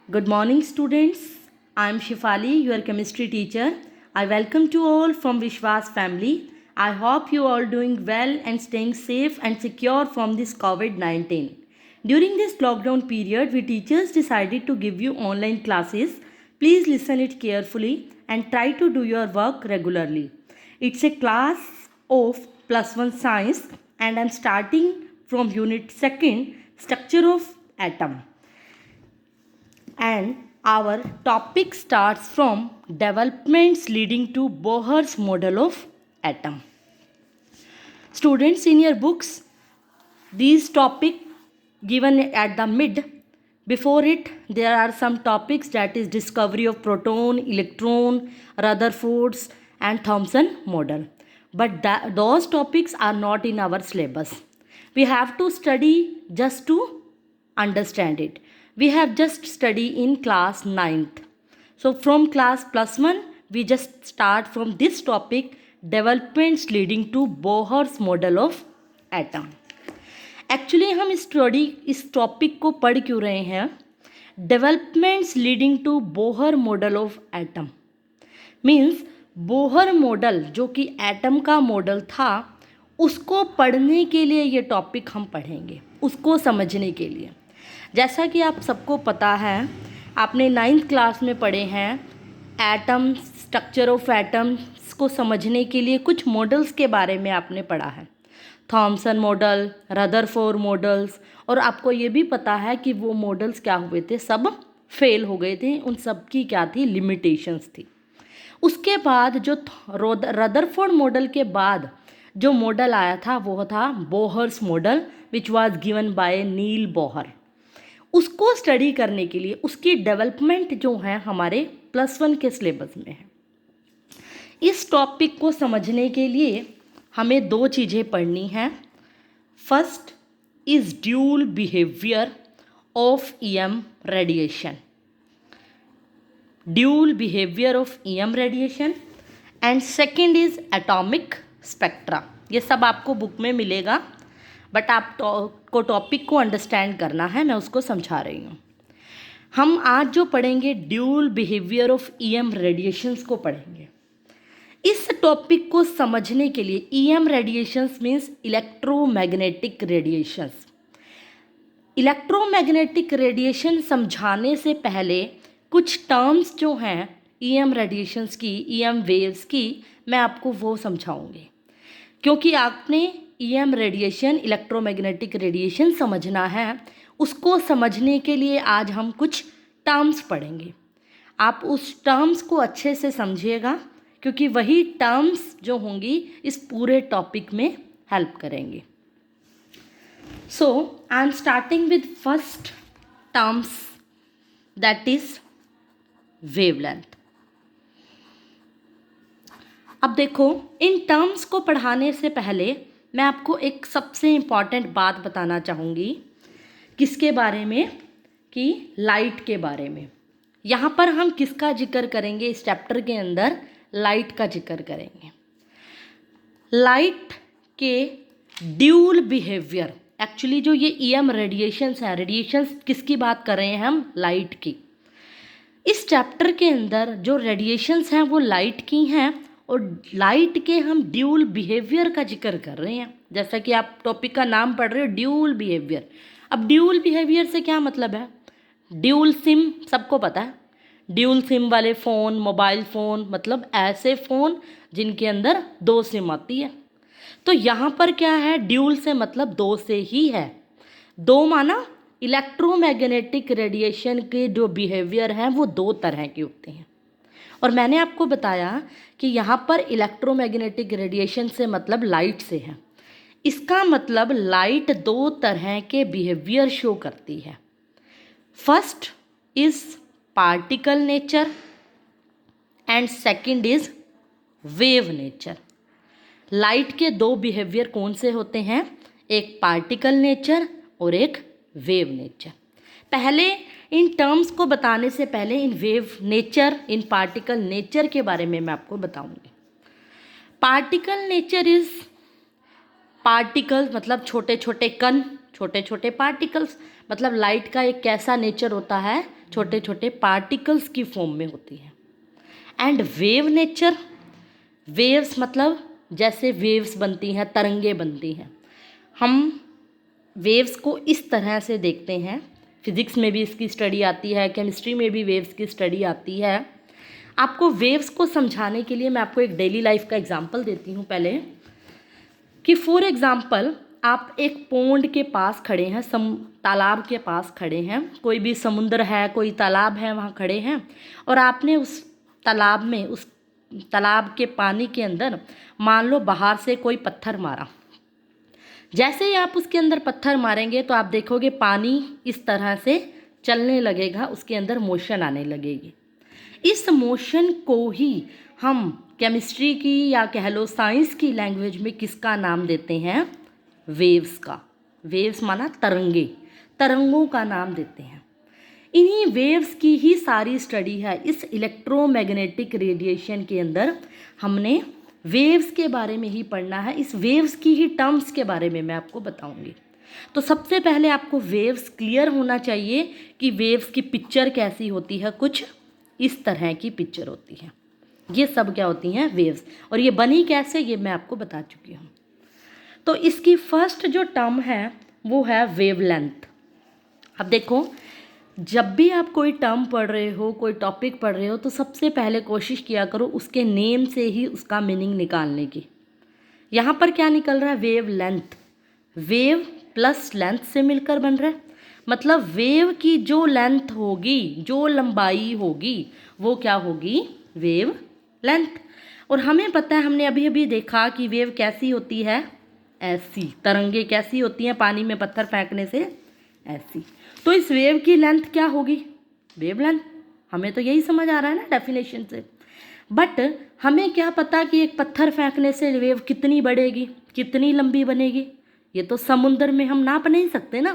Good morning, students. I am Shifali, your chemistry teacher. I welcome you all from Vishwas family. I hope you all doing well and staying safe and secure from this COVID-19. During this lockdown period, we teachers decided to give you online classes. Please listen it carefully and try to do your work regularly. It's a class of plus one science and I'm starting from unit 2nd, structure of atom. And our topic starts from developments leading to Bohr's model of atom. Students, in your books, these topic given at the mid, before it there are some topics, that is discovery of proton, electron, Rutherford's and Thomson model. But those topics are not in our syllabus. We have to study just to understand it. We have just study in class 9th. So from class plus 1, we just start from this topic, developments leading to Bohr's model of atom. Actually हम इस topic को पढ़ क्यों रहे हैं? Developments leading to Bohr model of atom means Bohr model जो कि atom का मॉडल था, उसको पढ़ने के लिए ये टॉपिक हम पढ़ेंगे, उसको समझने के लिए। जैसा कि आप सबको पता है, आपने 9th क्लास में पढ़े हैं एटम, स्ट्रक्चर ऑफ एटम्स को समझने के लिए कुछ मॉडल्स के बारे में आपने पढ़ा है, थॉमसन मॉडल, रदरफोर्ड मॉडल्स, और आपको ये भी पता है कि वो मॉडल्स क्या हुए थे, सब फेल हो गए थे, उन सब की क्या थी, लिमिटेशंस थी। उसके बाद जो रदरफोर्ड मॉडल के बाद जो मॉडल आया था वो था Bohr's model, which was given by Niels Bohr. उसको स्टडी करने के लिए उसकी डेवलपमेंट जो है हमारे +1 के सिलेबस में है। इस टॉपिक को समझने के लिए हमें 2 चीज़ें पढ़नी हैं। First is dual behaviour of EM radiation, dual behaviour of EM radiation, and second is atomic spectra. ये सब आपको बुक में मिलेगा, बट आप को टॉपिक को अंडरस्टैंड करना है, मैं उसको समझा रही हूँ। हम आज जो पढ़ेंगे dual behaviour of EM radiations को पढ़ेंगे। इस टॉपिक को समझने के लिए EM radiations means electromagnetic radiations. Electromagnetic radiation समझाने से पहले कुछ टर्म्स जो हैं EM रेडिएशंस की, EM वेव्स की, मैं आपको वो समझाऊंगी, क्योंकि आपने EM रेडिएशन, इलेक्ट्रोमैग्नेटिक रेडिएशन समझना है। उसको समझने के लिए आज हम कुछ टर्म्स पढ़ेंगे। आप उस टर्म्स को अच्छे से समझिएगा, क्योंकि वही टर्म्स जो होंगी इस पूरे टॉपिक में हेल्प करेंगे। So I am starting with first terms, that is wavelength. अब देखो, इन टर्म्स को पढ़ाने से पहले मैं आपको एक सबसे इम्पॉर्टेंट बात बताना चाहूँगी। किसके बारे में? कि लाइट के बारे में। यहाँ पर हम किसका जिक्र करेंगे? इस चैप्टर के अंदर लाइट का जिक्र करेंगे। लाइट के ड्यूल बिहेवियर, एक्चुअली जो ये EM रेडिएशंस हैं, रेडिएशंस किसकी बात कर रहे हैं हम? लाइट की। इस चैप्टर के अंदर जो रेडिएशंस हैं वो लाइट की हैं, और लाइट के हम ड्यूल बिहेवियर का जिक्र कर रहे हैं। जैसा कि आप टॉपिक का नाम पढ़ रहे हो, ड्यूल बिहेवियर। अब ड्यूल बिहेवियर से क्या मतलब है? ड्यूल सिम सबको पता है, ड्यूल सिम वाले फ़ोन, मोबाइल फ़ोन, मतलब ऐसे फ़ोन जिनके अंदर 2 सिम आती है। तो यहाँ पर क्या है? ड्यूल से मतलब 2 से ही है। 2 माना इलेक्ट्रोमैग्नेटिक रेडिएशन के जो बिहेवियर हैं वो 2 तरह के होते हैं। और मैंने आपको बताया कि यहाँ पर इलेक्ट्रोमैग्नेटिक रेडिएशन से मतलब लाइट से है। इसका मतलब लाइट 2 तरह के बिहेवियर शो करती है। First is particle nature and second is wave nature. Light के 2 बिहेवियर कौन से होते हैं? एक पार्टिकल नेचर और एक वेव नेचर। पहले इन टर्म्स को बताने से पहले in wave nature, in particle nature के बारे में मैं आपको बताऊंगी। पार्टिकल नेचर इज पार्टिकल्स मतलब छोटे छोटे कण, छोटे छोटे पार्टिकल्स, मतलब लाइट का एक कैसा नेचर होता है छोटे छोटे पार्टिकल्स की फॉर्म में होती है। एंड वेव नेचर, वेव्स मतलब जैसे वेव्स बनती हैं, तरंगे बनती हैं, हम वेव्स को इस तरह से देखते हैं। फिज़िक्स में भी इसकी स्टडी आती है, केमिस्ट्री में भी वेव्स की स्टडी आती है। आपको वेव्स को समझाने के लिए मैं आपको एक डेली लाइफ का एग्जांपल देती हूँ पहले, कि फॉर एग्जांपल आप एक पोंड के पास खड़े हैं, तालाब के पास खड़े हैं, कोई भी समुद्र है, कोई तालाब है, वहाँ खड़े हैं, और आपने उस तालाब के पानी के अंदर मान लो बाहर से कोई पत्थर मारा। जैसे ही आप उसके अंदर पत्थर मारेंगे तो आप देखोगे पानी इस तरह से चलने लगेगा, उसके अंदर मोशन आने लगेगी। इस मोशन को ही हम केमिस्ट्री की या कह लो साइंस की लैंग्वेज में किसका नाम देते हैं? वेव्स का। वेव्स माना तरंगे, तरंगों का नाम देते हैं। इन्हीं वेव्स की ही सारी स्टडी है। इस इलेक्ट्रोमैग्नेटिक रेडिएशन के अंदर हमने वेव्स के बारे में ही पढ़ना है। इस वेव्स की ही टर्म्स के बारे में मैं आपको बताऊंगी। तो सबसे पहले आपको वेव्स क्लियर होना चाहिए कि वेव्स की पिक्चर कैसी होती है। कुछ इस तरह की पिक्चर होती है। ये सब क्या होती हैं? वेव्स। और ये बनी कैसे, ये मैं आपको बता चुकी हूँ। तो इसकी फर्स्ट जो टर्म है वो है वेवलेंथ। अब देखो, जब भी आप कोई टर्म पढ़ रहे हो, कोई टॉपिक पढ़ रहे हो, तो सबसे पहले कोशिश किया करो उसके नेम से ही उसका मीनिंग निकालने की। यहाँ पर क्या निकल रहा है? Wave length. Wave plus length से मिलकर बन रहा है, मतलब वेव की जो लेंथ होगी, जो लंबाई होगी, वो क्या होगी? Wave length. और हमें पता है, हमने अभी अभी देखा कि वेव कैसी होती है? ऐसी। तरंगे कैसी होती हैं? पानी में पत्थर फेंकने से ऐसी। तो इस वेव की लेंथ क्या होगी? Wave length. हमें तो यही समझ आ रहा है ना डेफिनेशन से। बट हमें क्या पता कि एक पत्थर फेंकने से वेव कितनी बढ़ेगी, कितनी लंबी बनेगी? ये तो समुद्र में हम नाप नहीं सकते ना।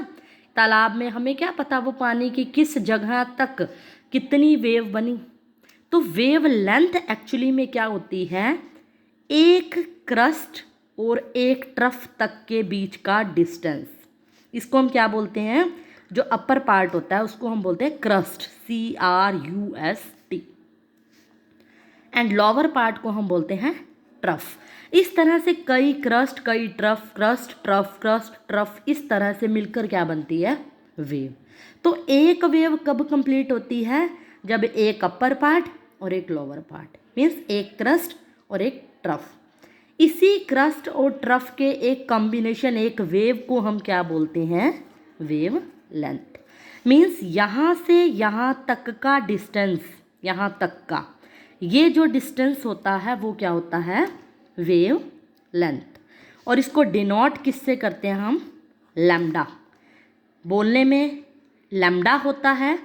तालाब में हमें क्या पता वो पानी की किस जगह तक कितनी वेव बनी। तो वेव लेंथ एक्चुअली में क्या होती है? एक क्रस्ट और एक ट्रफ तक के बीच का डिस्टेंस। इसको हम क्या बोलते हैं? जो अपर पार्ट होता है उसको हम बोलते हैं crust, CRUST, and lower part को हम बोलते हैं ट्रफ। इस तरह से कई क्रस्ट, कई trough, crust trough, crust trough, इस तरह से मिलकर क्या बनती है? वेव। तो एक वेव कब कंप्लीट होती है? जब एक अपर पार्ट और एक लोअर पार्ट, मीन्स एक क्रस्ट और एक ट्रफ, इसी क्रस्ट और ट्रफ के एक कॉम्बिनेशन, एक वेव को हम क्या बोलते हैं? Wave length. मीन्स यहाँ से यहाँ तक का डिस्टेंस, यहाँ तक का ये जो डिस्टेंस होता है वो क्या होता है? Wave length. और इसको डिनोट किससे करते हैं हम? लैम्डा। बोलने में लैम्डा होता है,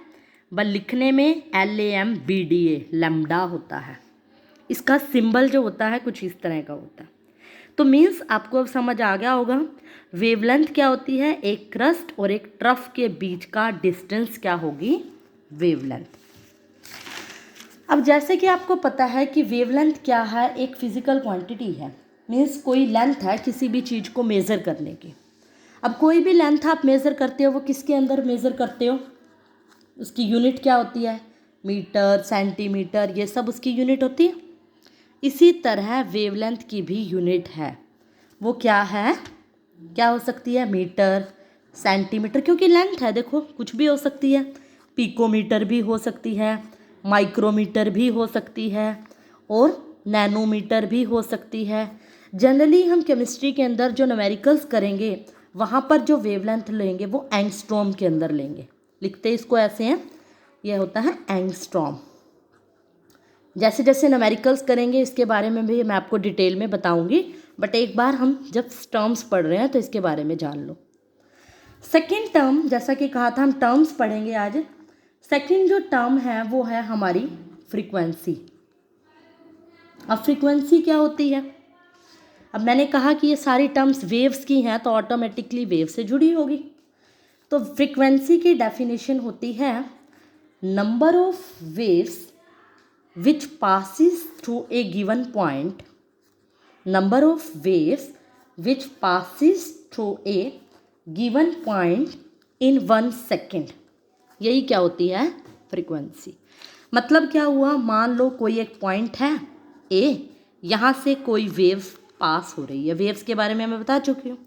बल लिखने में LAMBDA, लैम्डा होता है। इसका सिंबल जो होता है कुछ इस तरह का होता है। तो मीन्स आपको अब समझ आ गया होगा वेवलेंथ क्या होती है? एक क्रस्ट और एक ट्रफ के बीच का डिस्टेंस क्या होगी? वेवलेंथ। अब जैसे कि आपको पता है कि वेवलेंथ क्या है? एक फिजिकल क्वांटिटी है, मीन्स कोई लेंथ है किसी भी चीज़ को मेज़र करने की। अब कोई भी लेंथ आप मेज़र करते हो, वो किसके अंदर मेज़र करते हो? उसकी यूनिट क्या होती है? मीटर, सेंटीमीटर, ये सब उसकी यूनिट होती है। इसी तरह वेवलेंथ की भी यूनिट है। वो क्या है? क्या हो सकती है? मीटर, सेंटीमीटर, क्योंकि लेंथ है, देखो कुछ भी हो सकती है। पिकोमीटर भी हो सकती है, माइक्रोमीटर भी हो सकती है, और नैनोमीटर भी हो सकती है। जनरली हम केमिस्ट्री के अंदर जो न्यूमेरिकल्स करेंगे वहाँ पर जो वेवलेंथ लेंगे वो एंगस्ट्रॉम के अंदर लेंगे। लिखते इसको ऐसे हैं, यह होता है एंगस्ट्रॉम। जैसे जैसे न्यूमेरिकल्स करेंगे इसके बारे में भी मैं आपको डिटेल में बताऊंगी, बट एक बार हम जब टर्म्स पढ़ रहे हैं तो इसके बारे में जान लो। सेकंड टर्म, जैसा कि कहा था हम टर्म्स पढ़ेंगे आज। सेकंड जो टर्म है वो है हमारी फ्रीक्वेंसी। अब फ्रीक्वेंसी क्या होती है? अब मैंने कहा कि ये सारी टर्म्स वेव्स की हैं तो ऑटोमेटिकली वेव से जुड़ी होगी। तो फ्रीक्वेंसी की डेफिनेशन होती है number of waves which passes through a given point, number of waves which passes through a given point in 1 second, यही क्या होती है? फ्रीक्वेंसी। मतलब क्या हुआ, मान लो कोई एक पॉइंट है ए, यहाँ से कोई वेव पास हो रही है। वेव्स के बारे में मैं बता चुकी हूँ।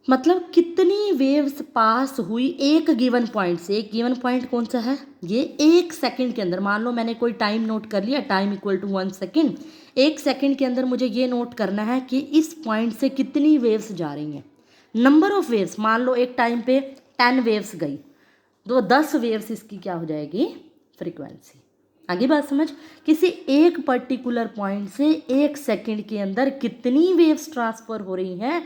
मतलब कितनी वेव्स पास हुई एक गिवन पॉइंट से। एक गिवन पॉइंट कौन सा है, ये 1 सेकंड के अंदर। मान लो मैंने कोई टाइम नोट कर लिया, time equal to 1 second. 1 second के अंदर मुझे ये नोट करना है कि इस पॉइंट से कितनी वेव्स जा रही हैं, नंबर ऑफ वेव्स। मान लो एक टाइम पे 10 वेव्स गई, तो 10 वेव्स इसकी क्या हो जाएगी, फ्रीक्वेंसी। आगे बात समझ। किसी एक पर्टिकुलर पॉइंट से 1 सेकंड के अंदर कितनी वेव्स ट्रांसफर हो रही हैं,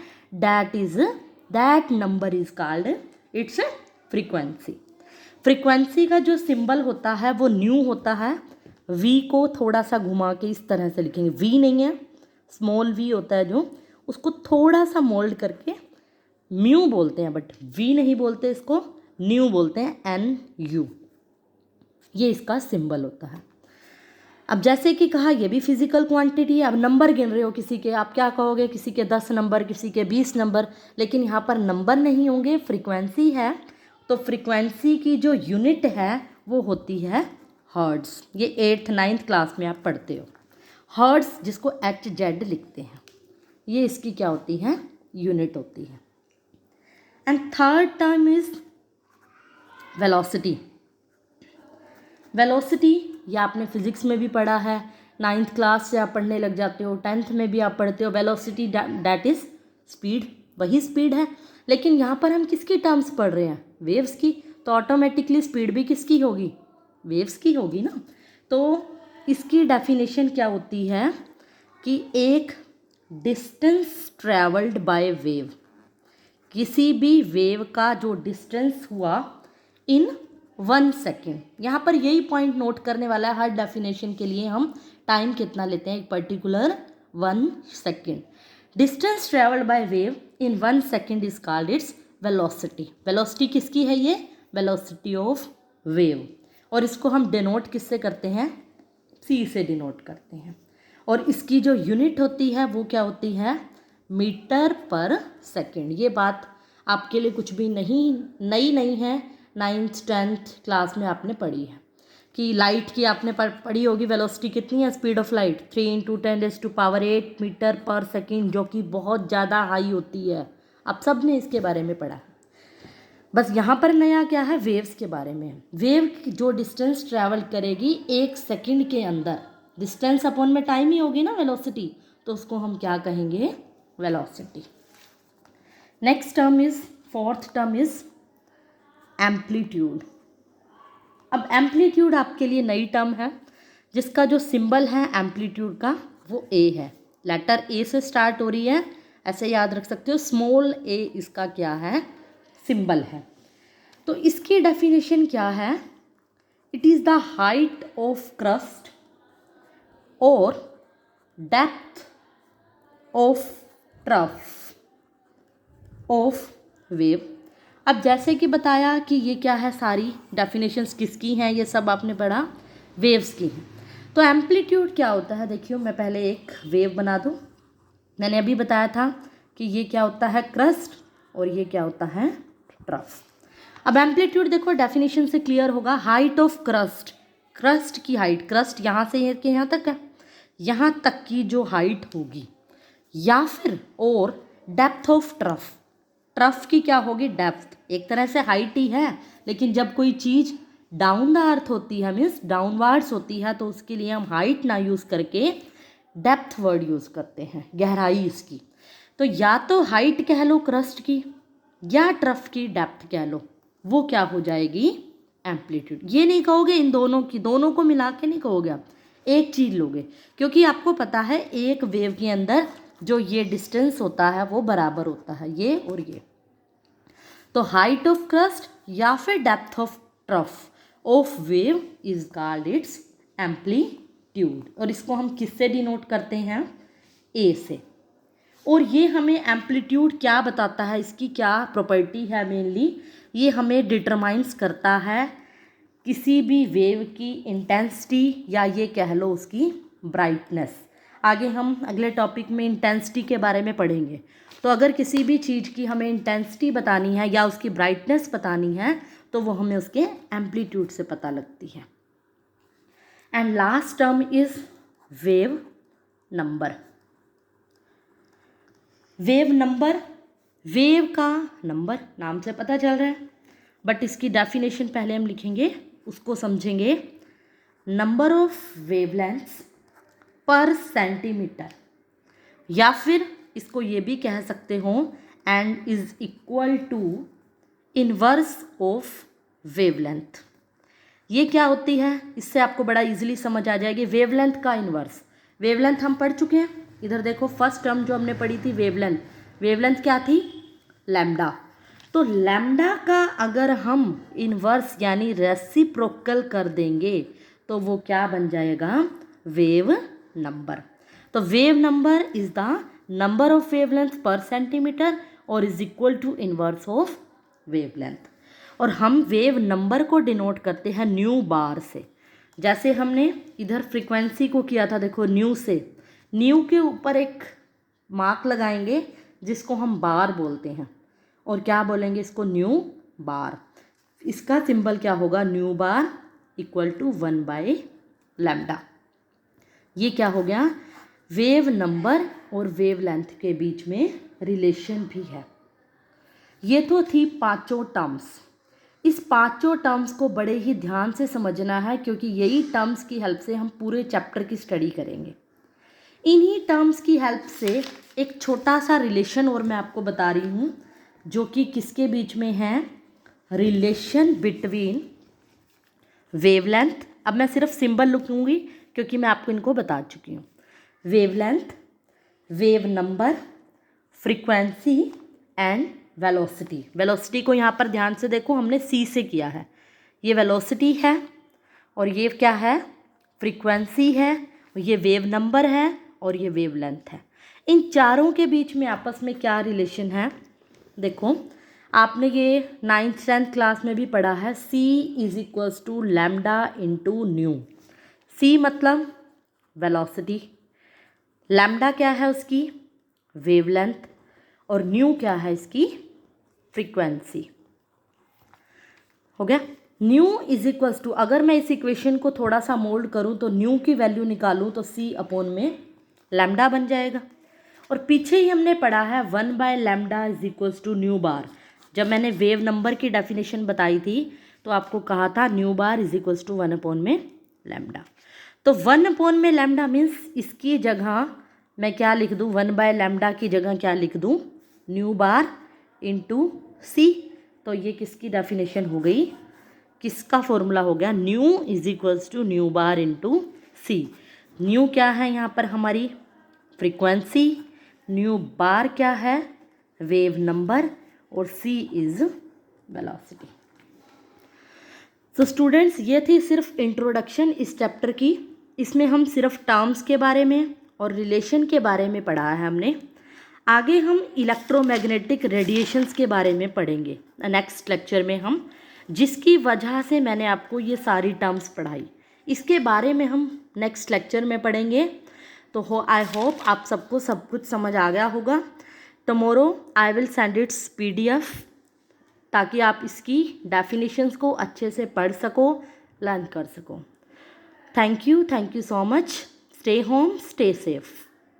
that number is called its frequency. Frequency का जो सिंबल होता है वो न्यू होता है। वी को थोड़ा सा घुमा के इस तरह से लिखेंगे, वी नहीं है, स्मॉल वी होता है जो, उसको थोड़ा सा मोल्ड करके म्यू बोलते हैं, बट वी नहीं बोलते, इसको न्यू बोलते हैं, NU। ये इसका सिंबल होता है। अब जैसे कि कहा ये भी फिजिकल क्वांटिटी है। अब नंबर गिन रहे हो किसी के, आप क्या कहोगे, किसी के 10 नंबर, किसी के 20 नंबर, लेकिन यहाँ पर नंबर नहीं होंगे, फ्रीक्वेंसी है। तो फ्रीक्वेंसी की जो यूनिट है वो होती है हर्ट्ज़। ये 8th 9th क्लास में आप पढ़ते हो। हर्ट्ज़ जिसको HZ लिखते हैं, ये इसकी क्या होती है, यूनिट होती है। And third term is velocity. Velocity ये आपने फिजिक्स में भी पढ़ा है, 9th क्लास से आप पढ़ने लग जाते हो, 10th में भी आप पढ़ते हो। वेलोसिटी दैट इज स्पीड, वही स्पीड है। लेकिन यहाँ पर हम किसकी टर्म्स पढ़ रहे हैं, वेव्स की, तो ऑटोमेटिकली स्पीड भी किसकी होगी, वेव्स की होगी ना। तो इसकी डेफिनेशन क्या होती है कि एक डिस्टेंस ट्रैवल्ड बाय वेव, किसी भी वेव का जो डिस्टेंस हुआ इन 1 सेकेंड। यहाँ पर यही पॉइंट नोट करने वाला है, हर डेफिनेशन के लिए हम टाइम कितना लेते हैं, एक particular 1 second. Distance travelled by wave in 1 second is called its velocity. Velocity किसकी है, ये वेलोसिटी ऑफ वेव। और इसको हम डिनोट किससे करते हैं, C से डिनोट करते हैं। और इसकी जो यूनिट होती है वो क्या होती है, मीटर पर सेकेंड। ये बात आपके लिए कुछ भी नई नहीं है, 9th 10th क्लास में आपने पढ़ी है कि लाइट की आपने पढ़ी होगी। वेलोसिटी कितनी है, स्पीड ऑफ लाइट 3 × 10⁸ मीटर पर सेकेंड, जो कि बहुत ज़्यादा हाई होती है। आप सब ने इसके बारे में पढ़ा। बस यहाँ पर नया क्या है, वेव्स के बारे में। वेव जो डिस्टेंस ट्रैवल करेगी 1 सेकेंड के अंदर, डिस्टेंस अपॉन में टाइम ही होगी ना वेलोसिटी, तो उसको हम क्या कहेंगे, velocity. Next term is, fourth term is amplitude. अब एम्पलीट्यूड आपके लिए नई टर्म है, जिसका जो सिंबल है एम्पलीट्यूड का वो A है। लेटर A से स्टार्ट हो रही है, ऐसे याद रख सकते हो, स्मॉल a इसका क्या है, सिंबल है। तो इसकी डेफिनेशन क्या है, it is the height of crust और depth of trough of wave. अब जैसे कि बताया कि ये क्या है, सारी डेफिनेशंस किसकी हैं, ये सब आपने पढ़ा, वेव्स की हैं। तो एम्पलीट्यूड क्या होता है, देखियो मैं पहले एक वेव बना दूँ। मैंने अभी बताया था कि ये क्या होता है, क्रस्ट, और ये क्या होता है, ट्रफ। अब एम्पलीट्यूड देखो डेफिनेशन से क्लियर होगा, हाइट ऑफ क्रस्ट, क्रस्ट की हाइट, क्रस्ट यहाँ से यहाँ तक है, यहाँ तक की जो हाइट होगी, या फिर और डेप्थ ऑफ ट्रफ, ट्रफ की क्या होगी, डेप्थ। एक तरह से हाइट ही है, लेकिन जब कोई चीज़ डाउन द अर्थ होती है, मीन्स डाउनवर्ड्स होती है, तो उसके लिए हम हाइट ना यूज़ करके डेप्थ वर्ड यूज़ करते हैं, गहराई इसकी। तो या तो हाइट कह लो क्रस्ट की, या ट्रफ की डेप्थ कह लो, वो क्या हो जाएगी, एम्पलीट्यूड। ये नहीं कहोगे इन दोनों की, दोनों को मिला के नहीं कहोगे आप, एक चीज़ लोगे, क्योंकि आपको पता है एक वेव के अंदर जो ये डिस्टेंस होता है वो बराबर होता है, ये और ये। तो हाइट ऑफ क्रस्ट या फिर depth of trough of wave is called its amplitude. और इसको हम किससे डिनोट करते हैं, ए से। और ये हमें एम्पलीट्यूड क्या बताता है, इसकी क्या प्रॉपर्टी है, मेनली ये हमें डिटरमाइंस करता है किसी भी वेव की इंटेंसिटी, या ये कह लो उसकी ब्राइटनेस। आगे हम अगले टॉपिक में इंटेंसिटी के बारे में पढ़ेंगे। तो अगर किसी भी चीज़ की हमें इंटेंसिटी बतानी है या उसकी ब्राइटनेस बतानी है, तो वो हमें उसके एम्पलीट्यूड से पता लगती है। And last term is wave number. Wave number, wave का नंबर नाम से पता चल रहा है, बट इसकी डेफिनेशन पहले हम लिखेंगे, उसको समझेंगे। Number of wavelengths per centimetre, या फिर इसको ये भी कह सकते हो and is equal to inverse of wavelength. ये क्या होती है, इससे आपको बड़ा इजीली समझ आ जाएगी। वेवलेंथ का इनवर्स, वेवलेंथ हम पढ़ चुके हैं, इधर देखो फर्स्ट टर्म जो हमने पढ़ी थी वेवलेंथ, वेवलेंथ क्या थी, लैम्डा। तो लैम्डा का अगर हम इनवर्स यानी रेसिप्रोकल कर देंगे तो वो क्या बन जाएगा, वेव नंबर। तो wave number is the number of wavelength per centimetre और is equal to inverse of wavelength. और हम वेव नंबर को डिनोट करते हैं न्यू बार से। जैसे हमने इधर फ्रीक्वेंसी को किया था, देखो न्यू से, न्यू के ऊपर एक मार्क लगाएंगे जिसको हम बार बोलते हैं, और क्या बोलेंगे इसको, न्यू बार। इसका सिंबल क्या होगा, न्यू बार इक्वल टू 1/λ। ये क्या हो गया, वेव नंबर और वेवलेंथ के बीच में रिलेशन भी है। ये तो थी पांचों टर्म्स। इस पांचों टर्म्स को बड़े ही ध्यान से समझना है, क्योंकि यही टर्म्स की हेल्प से हम पूरे चैप्टर की स्टडी करेंगे। इन्हीं टर्म्स की हेल्प से एक छोटा सा रिलेशन और मैं आपको बता रही हूँ, जो कि किसके बीच में है, रिलेशन बिटवीन वेवलेंथ। अब मैं सिर्फ सिंबल लिखूँगी क्योंकि मैं आपको इनको बता चुकी हूँ। Wavelength, wave number, frequency and velocity. Velocity को यहाँ पर ध्यान से देखो, हमने सी से किया है, ये वेलोसिटी है और ये क्या है, फ्रीक्वेंसी है, ये वेव नंबर है और ये वेवलेंथ है। इन चारों के बीच में आपस में क्या रिलेशन है, देखो आपने ये 9th 10th क्लास में भी पढ़ा है, C is equals to lambda into nu. C मतलब वेलोसिटी, लैम्डा क्या है उसकी, वेवलेंथ, और न्यू क्या है इसकी, फ्रीक्वेंसी। हो गया। न्यू इज इक्वल्स टू, अगर मैं इस इक्वेशन को थोड़ा सा मोल्ड करूं तो न्यू की वैल्यू निकालूं तो C अपॉन में लैम्डा बन जाएगा। और पीछे ही हमने पढ़ा है 1/λ इज इक्वल्स टू न्यू बार। जब मैंने वेव नंबर की डेफिनेशन बताई थी तो आपको कहा था nu bar is equals to 1/λ। तो 1/λ मीन्स इसकी जगह मैं क्या लिख दूँ, 1/λ की जगह क्या लिख दूँ, न्यू बार इंटू C। तो ये किसकी डेफिनेशन हो गई, किसका फॉर्मूला हो गया, nu is equals to nu bar into C। Nu क्या है यहाँ पर हमारी फ्रीक्वेंसी, न्यू बार क्या है वेव नंबर, और C इज वेलोसिटी। तो स्टूडेंट्स ये थी सिर्फ इंट्रोडक्शन इस चैप्टर की। इसमें हम सिर्फ टर्म्स के बारे में और रिलेशन के बारे में पढ़ा है हमने। आगे हम इलेक्ट्रोमैग्नेटिक रेडिएशंस के बारे में पढ़ेंगे नेक्स्ट लेक्चर में हम, जिसकी वजह से मैंने आपको ये सारी टर्म्स पढ़ाई, इसके बारे में हम नेक्स्ट लेक्चर में पढ़ेंगे। तो आई होप आप सबको सब कुछ समझ आ गया होगा। Tomorrow I will send it's PDF ताकि आप इसकी डेफिनेशंस को अच्छे से पढ़ सको, लर्न कर सको। Thank you so much. Stay home, stay safe.